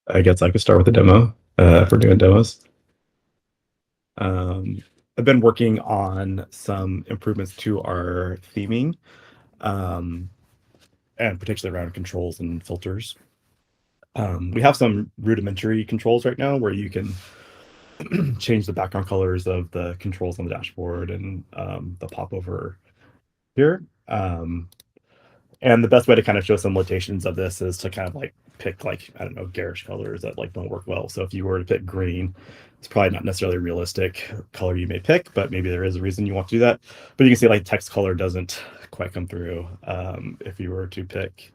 I guess I could start with a demo if we're doing demos. Um, I've been working on some improvements to our theming, um, and particularly around controls and filters. We have some rudimentary controls right now where you can change the background colors of the controls on the dashboard and the popover here. And the best way to kind of show some limitations of this is to kind of like pick like, I don't know, garish colors that like don't work well. So if you were to pick green, it's probably not necessarily a realistic color you may pick, but maybe there is a reason you want to do that. But you can see like text color doesn't quite come through. If you were to pick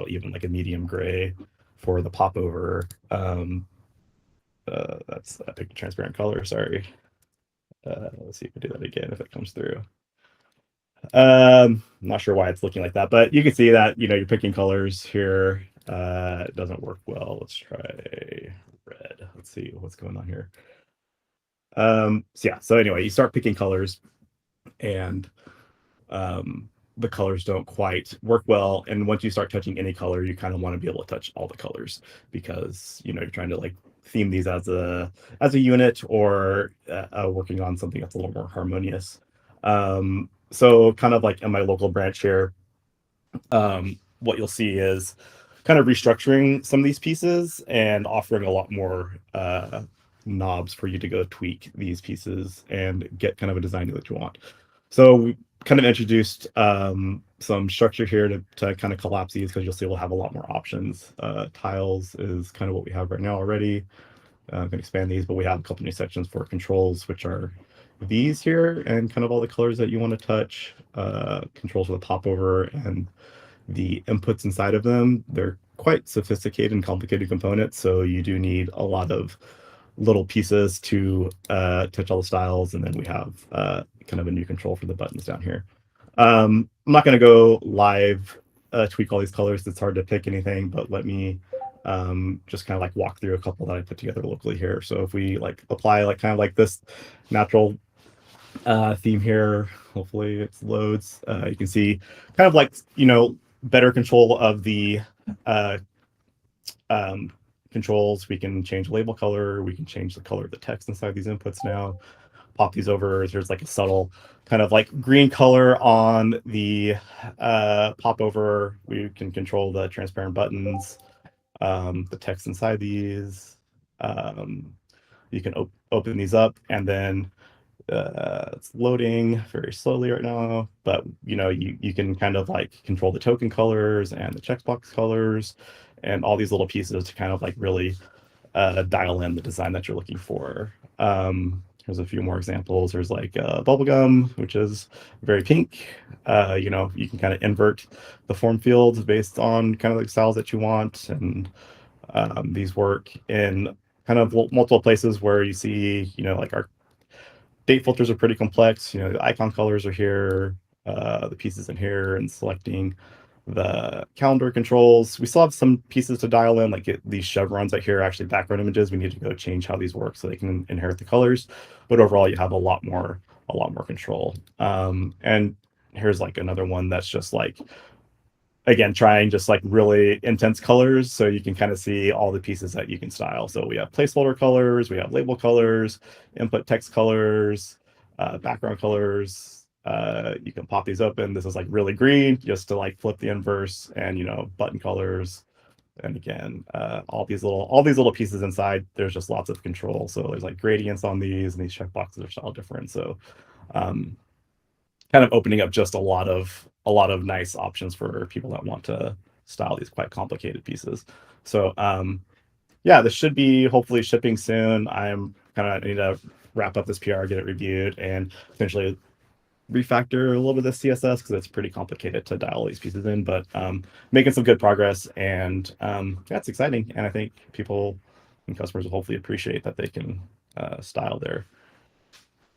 even like a medium gray for the popover, that's I picked a transparent color, sorry. Let's see if we do that again if it comes through. Not sure why it's looking like that, but you can see that, you're picking colors here. It doesn't work well. Let's try red. Let's see what's going on here. So yeah, so anyway, you start picking colors and the colors don't quite work well. And once you start touching any color, you kind of want to be able to touch all the colors because, you're trying to like theme these as a unit or working on something that's a little more harmonious. So kind of like in my local branch here, what you'll see is kind of restructuring some of these pieces and offering a lot more knobs for you to go tweak these pieces and get kind of a design that you want. So we kind of introduced some structure here to kind of collapse these because you'll see we'll have a lot more options. Tiles is kind of what we have right now already. I can expand these, but we have a couple new sections for controls, which are these here and kind of all the colors that you want to touch. Controls with a popover and the inputs inside of them. They're quite sophisticated and complicated components, so you do need a lot of little pieces to touch all the styles. And then we have kind of a new control for the buttons down here. I'm not going to go live tweak all these colors. It's hard to pick anything, but let me just kind of like walk through a couple that I put together locally here. So if we like apply like kind of like this natural theme here, hopefully it loads. You can see kind of like, better control of the uh, um, controls. We can change label color. We can change the color of the text inside these inputs now. Pop these over. There's like a subtle kind of like green color on the pop over. We can control the transparent buttons, the text inside these. Um, you can open these up and then it's loading very slowly right now, but you can kind of like control the token colors and the checkbox colors and all these little pieces to kind of like really dial in the design that you're looking for. There's a few more examples. There's like bubblegum, which is very pink. You can kind of invert the form fields based on kind of the styles that you want. And these work in kind of multiple places where you see, like our date filters are pretty complex. The icon colors are here, the pieces in here, and selecting the calendar controls. We still have some pieces to dial in, like these chevrons right here are actually background images. We need to go change how these work so they can inherit the colors. But overall, you have a lot more control. And here's like another one that's just like, again, trying just like really intense colors so you can kind of see all the pieces that you can style. So we have placeholder colors, we have label colors, input text colors, background colors. You can pop these open. This is like really green just to like flip the inverse, and button colors. And again, all these little pieces inside, there's just lots of control. So there's like gradients on these, and these checkboxes are style different. So um, kind of opening up just a lot of nice options for people that want to style these quite complicated pieces. So yeah, this should be hopefully shipping soon. I'm kind of need to wrap up this PR, get it reviewed, and potentially refactor a little bit of the CSS because it's pretty complicated to dial all these pieces in. But making some good progress, and yeah, it's exciting. And I think people and customers will hopefully appreciate that they can style their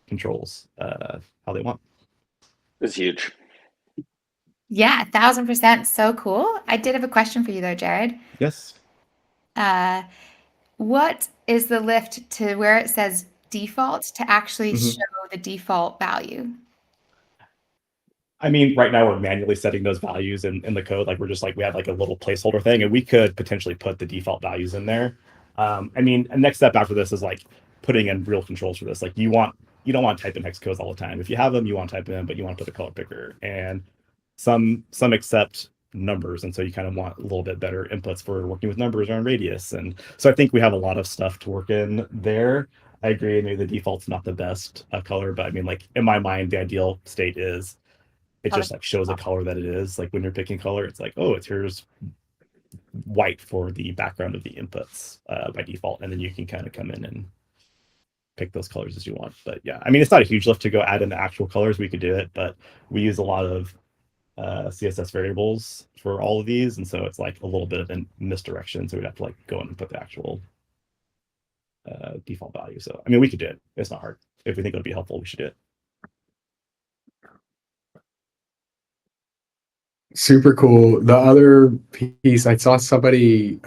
controls how they want. It's huge. Yeah, 1000%. So cool. I did have a question for you though, Jared. Yes. Uh, what is the lift to where it says default to actually Mhm. show the default value? I mean, right now we're manually setting those values in the code. Like we're just like we have like a little placeholder thing, and we could potentially put the default values in there. I mean, a next step after this is like putting in real controls for this. Like you don't want to type in hex codes all the time. If you have them, you want to type them in, but you want to put a color picker. And some accept numbers, and so you kind of want a little bit better inputs for working with numbers around radius. And so I think we have a lot of stuff to work in there. I agree. Maybe the default's not the best color, but I mean, like in my mind, the ideal state is it just like shows a color that it is. Like when you're picking color, it's like, oh, it's here's white for the background of the inputs by default, and then you can kind of come in and pick those colors as you want. But yeah, I mean, it's not a huge lift to go add in the actual colors. We could do it, but we use a lot of CSS variables for all of these, and so it's like a little bit of a misdirection. So we'd have to like go in and put the actual default value. So I mean, we could do it. It's not hard. If we think it'll be helpful, we should do it. Super cool. The other piece, I saw somebody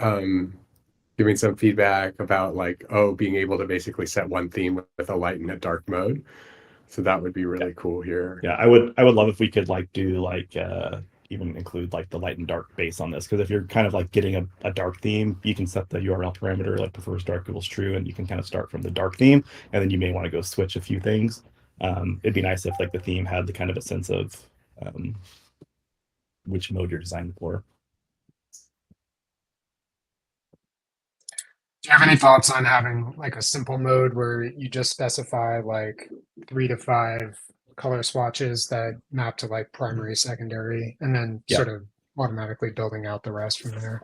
giving some feedback about like, oh, being able to basically set one theme with a light and a dark mode. So that would be really cool here. Yeah, I would love if we could like do like even include like the light and dark base on this, because if you're kind of like getting a dark theme, you can set the URL parameter like prefers dark equals true, and you can kind of start from the dark theme, and then you may want to go switch a few things. It'd be nice if like the theme had the kind of a sense of which mode you're designing for. Do you have any thoughts on having like a simple mode where you just specify like 3 to 5 color swatches that map to like primary, secondary, and then Yeah. sort of automatically building out the rest from there?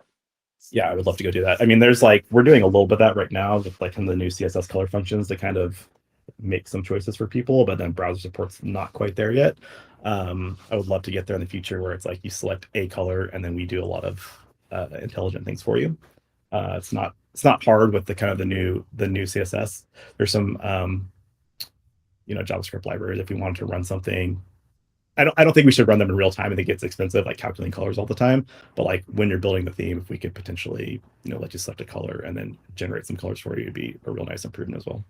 Yeah, I would love to go do that. I mean, there's like we're doing a little bit of that right now with like some of the new CSS color functions to kind of make some choices for people, but then browser support's not quite there yet. I would love to get there in the future where it's like you select a color and then we do a lot of intelligent things for you. It's not hard with the kind of the new CSS. There's some JavaScript libraries if we wanted to run something. I don't think we should run them in real time. I think it's expensive, like calculating colors all the time. But like when you're building the theme, if we could potentially, let you select a color and then generate some colors for you, it'd be a real nice improvement as well.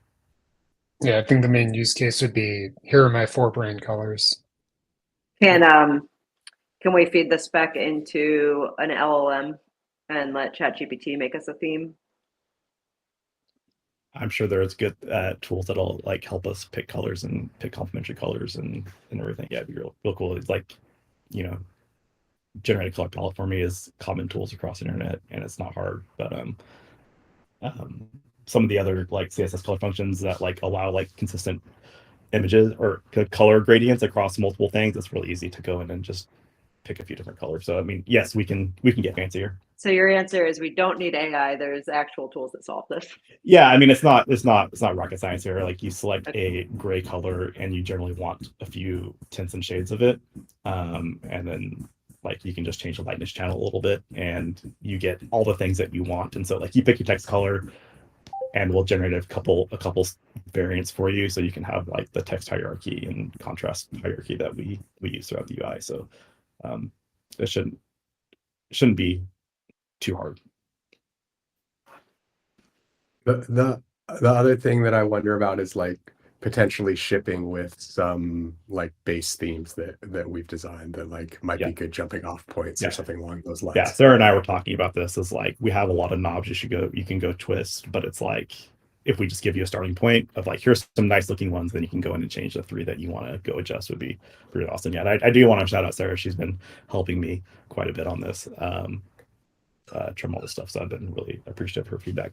Yeah, I think the main use case would be here are my 4 brand colors. Can we feed the spec into an LLM and let ChatGPT make us a theme? I'm sure there's good tools that'll like help us pick colors and pick complementary colors and everything. Yeah, it'd be real cool. It's like, generate a color palette for me is common tools across the internet, and it's not hard. But some of the other like CSS color functions that like allow like consistent images or color gradients across multiple things, it's really easy to go in and just pick a few different colors. So I mean, yes, we can get fancier. So your answer is we don't need AI. There's actual tools that solve this. Yeah, I mean, it's not rocket science here. Like you select a gray color and you generally want a few tints and shades of it, and then like you can just change the lightness channel a little bit and you get all the things that you want. And so like you pick your text color and we'll generate a couple variants for you, so you can have like the text hierarchy and contrast hierarchy that we use throughout the UI. So it shouldn't be too hard. The other thing that I wonder about is like potentially shipping with some like base themes that we've designed that like might be good jumping off points or something along those lines. Yeah, Sarah and I were talking about this. Is like we have a lot of knobs you can go twist, but it's like if we just give you a starting point of like here's some nice looking ones, then you can go in and change the 3 that you want to go adjust would be pretty awesome. Yeah, and I do want to shout out Sarah. She's been helping me quite a bit on this, trim all this stuff. So I've been really appreciative of her feedback.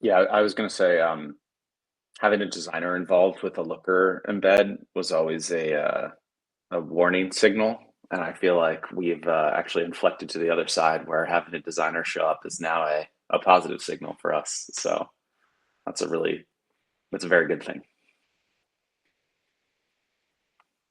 Yeah, I was going to say having a designer involved with a looker embed was always a warning signal. And I feel like we've actually inflected to the other side where having a designer show up is now a positive signal for us. So that's a very good thing.